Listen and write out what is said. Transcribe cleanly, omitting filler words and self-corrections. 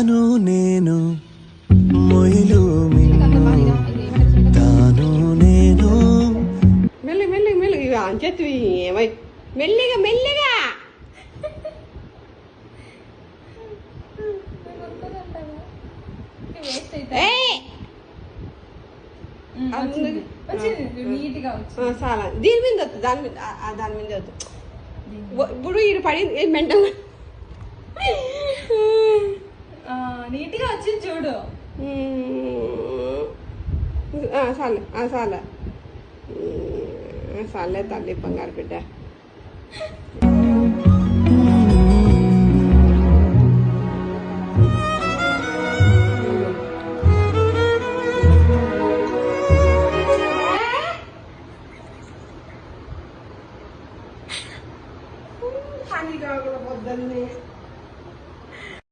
తాను నేను మొయిలు మిన్ను తాను నేను మెల్లి మెల్లి మెల్లి అంచెత్తి ఏమై మెల్లిగా మెల్లిగా చాలా దీని మీద వద్దు దాని మీద వద్దు ఇప్పుడు ఇది పడింది మెంటల్ నీట్గా వచ్చింది చూడు. చాలే చాలే తల్లి బంగారు బిడ్డ